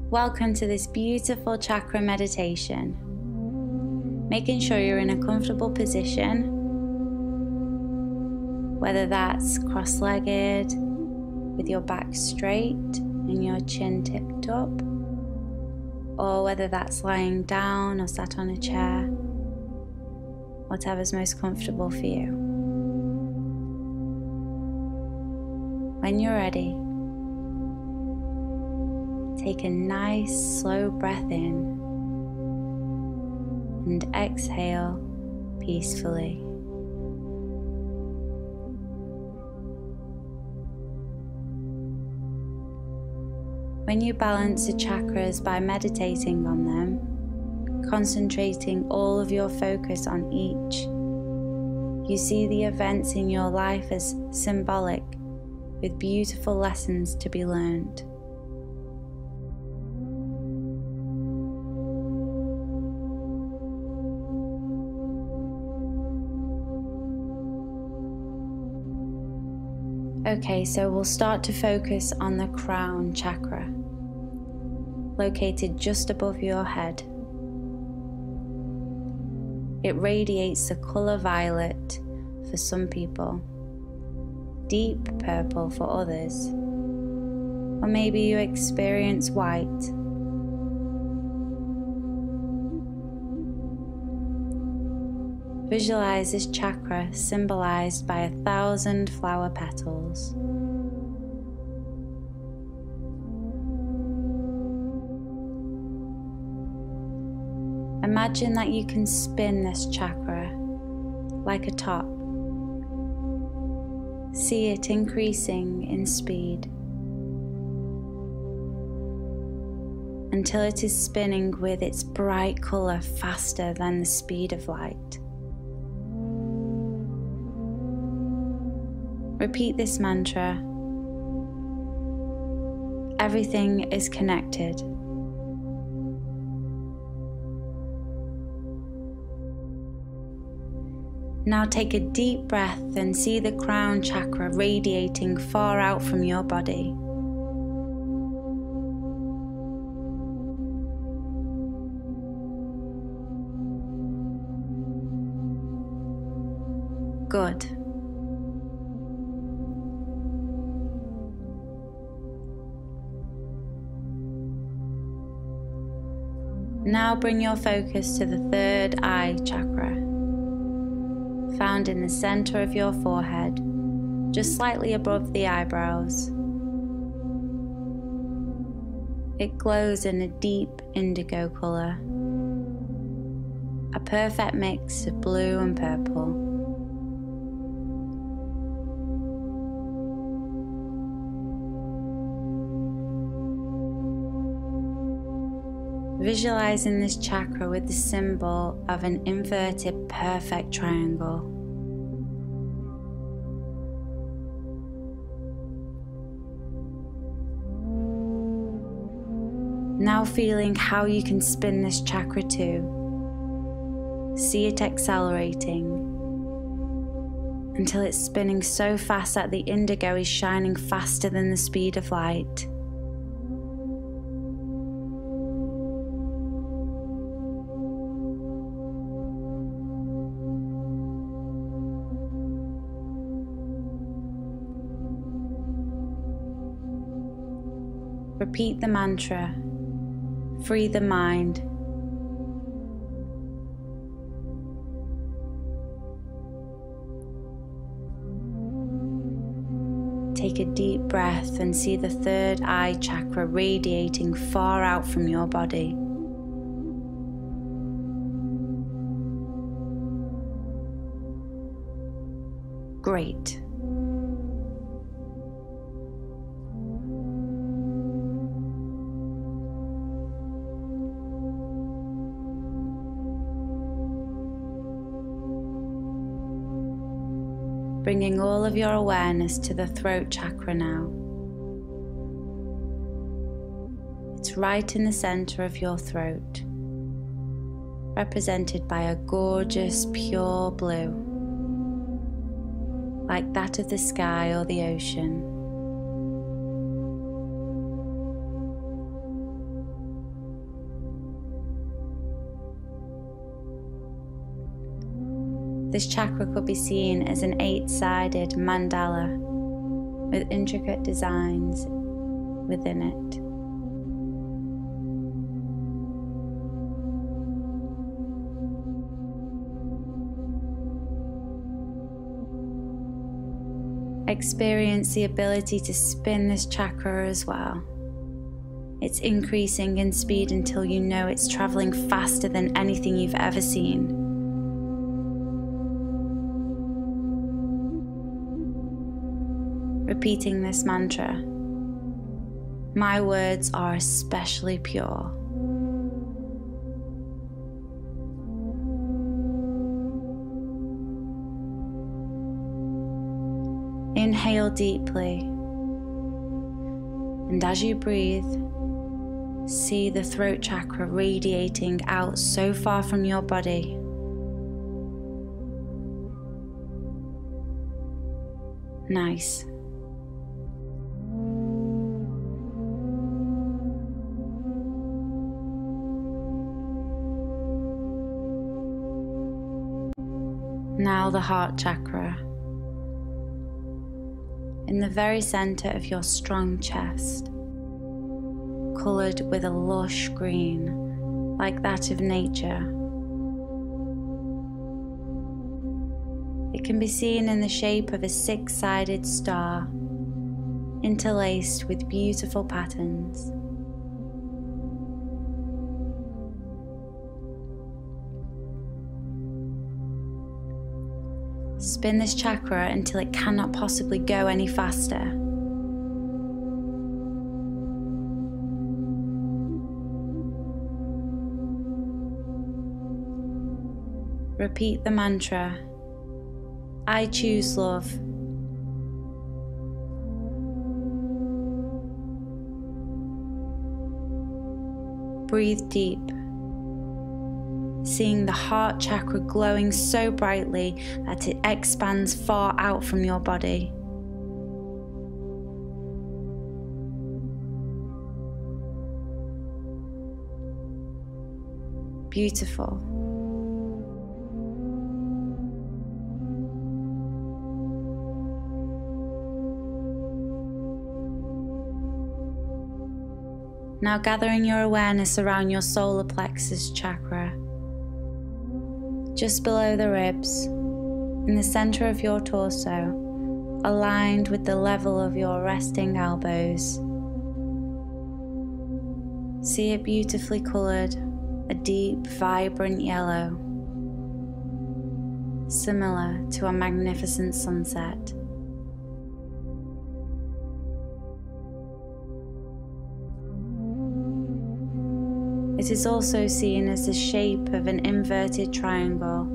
Welcome to this beautiful chakra meditation. Making sure you're in a comfortable position, whether that's cross-legged with your back straight and your chin tipped up, or whether that's lying down or sat on a chair, whatever's most comfortable for you. When you're ready, take a nice slow breath in and exhale peacefully. When you balance the chakras by meditating on them, concentrating all of your focus on each, you see the events in your life as symbolic, with beautiful lessons to be learned. Okay, so we'll start to focus on the crown chakra, located just above your head. It radiates the color violet for some people, deep purple for others, or maybe you experience white. Visualize this chakra symbolized by 1,000 flower petals. Imagine that you can spin this chakra like a top. See it increasing in speed until it is spinning with its bright color faster than the speed of light. Repeat this mantra. Everything is connected. Now take a deep breath and see the crown chakra radiating far out from your body. Good. Now bring your focus to the third eye chakra, found in the center of your forehead, just slightly above the eyebrows. It glows in a deep indigo color, a perfect mix of blue and purple. Visualizing this chakra with the symbol of an inverted perfect triangle. Now feeling how you can spin this chakra too. See it accelerating until it's spinning so fast that the indigo is shining faster than the speed of light. Repeat the mantra, free the mind. Take a deep breath and see the third eye chakra radiating far out from your body. Great. Bringing all of your awareness to the throat chakra now. It's right in the center of your throat, represented by a gorgeous pure blue. like that of the sky or the ocean. This chakra could be seen as an 8-sided mandala with intricate designs within it. Experience the ability to spin this chakra as well. It's increasing in speed until you know it's traveling faster than anything you've ever seen. Repeating this mantra, my words are especially pure. Inhale deeply, and as you breathe, see the throat chakra radiating out so far from your body. Nice. Now the heart chakra. In the very center of your strong chest, colored with a lush green, like that of nature. It can be seen in the shape of a 6-sided star, interlaced with beautiful patterns. Spin this chakra until it cannot possibly go any faster. Repeat the mantra, I choose love. Breathe deep, seeing the heart chakra glowing so brightly that it expands far out from your body. Beautiful. Now gathering your awareness around your solar plexus chakra, just below the ribs, in the center of your torso, aligned with the level of your resting elbows. See it beautifully colored, a deep, vibrant yellow, similar to a magnificent sunset. It is also seen as the shape of an inverted triangle,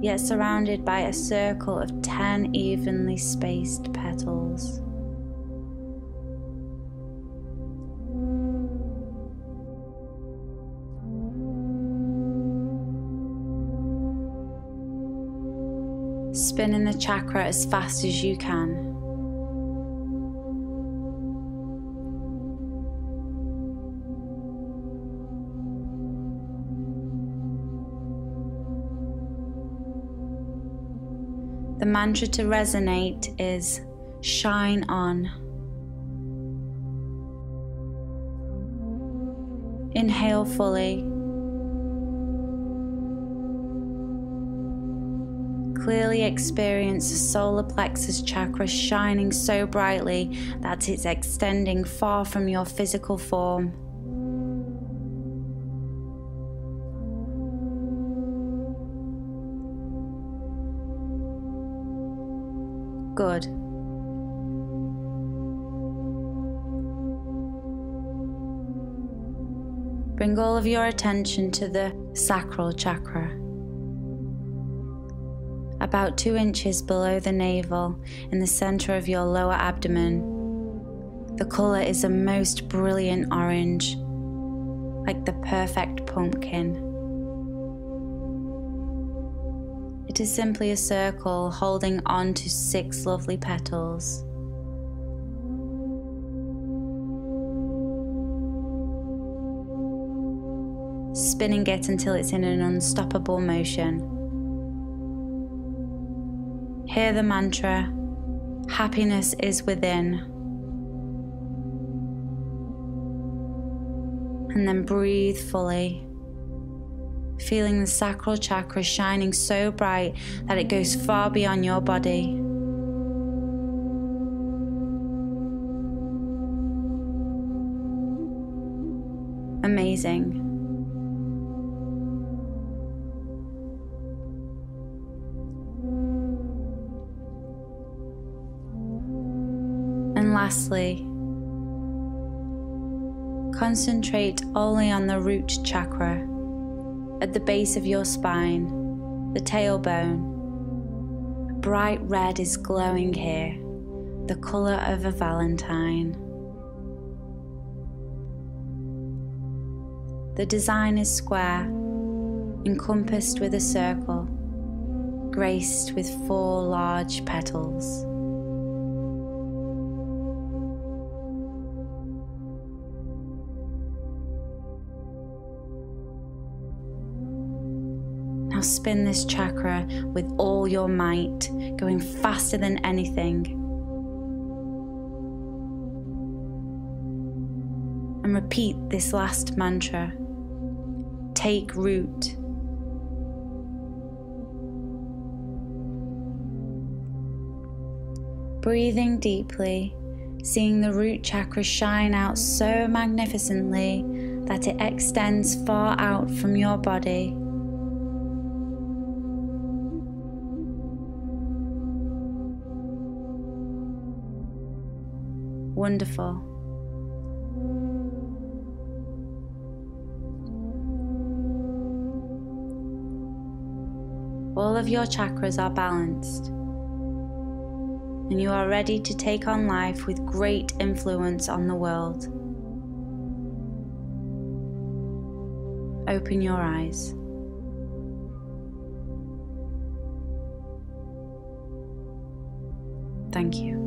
yet surrounded by a circle of 10 evenly spaced petals. Spin in the chakra as fast as you can. The mantra to resonate is shine on. Inhale fully. Clearly experience the solar plexus chakra shining so brightly that it's extending far from your physical form. Good. Bring all of your attention to the sacral chakra. About 2 inches below the navel, in the center of your lower abdomen. The color is a most brilliant orange, like the perfect pumpkin. It It is simply a circle holding on to 6 lovely petals. Spinning it until it's in an unstoppable motion. Hear the mantra, happiness is within. And then breathe fully, feeling the sacral chakra shining so bright that it goes far beyond your body. Amazing. And lastly, concentrate only on the root chakra at the base of your spine, the tailbone. Bright red is glowing here, the colour of a valentine. The design is square, encompassed with a circle, graced with 4 large petals. Now spin this chakra with all your might, going faster than anything. And repeat this last mantra. Take root. Breathing deeply, seeing the root chakra shine out so magnificently that it extends far out from your body. Wonderful. All of your chakras are balanced, and you are ready to take on life with great influence on the world. Open your eyes. Thank you.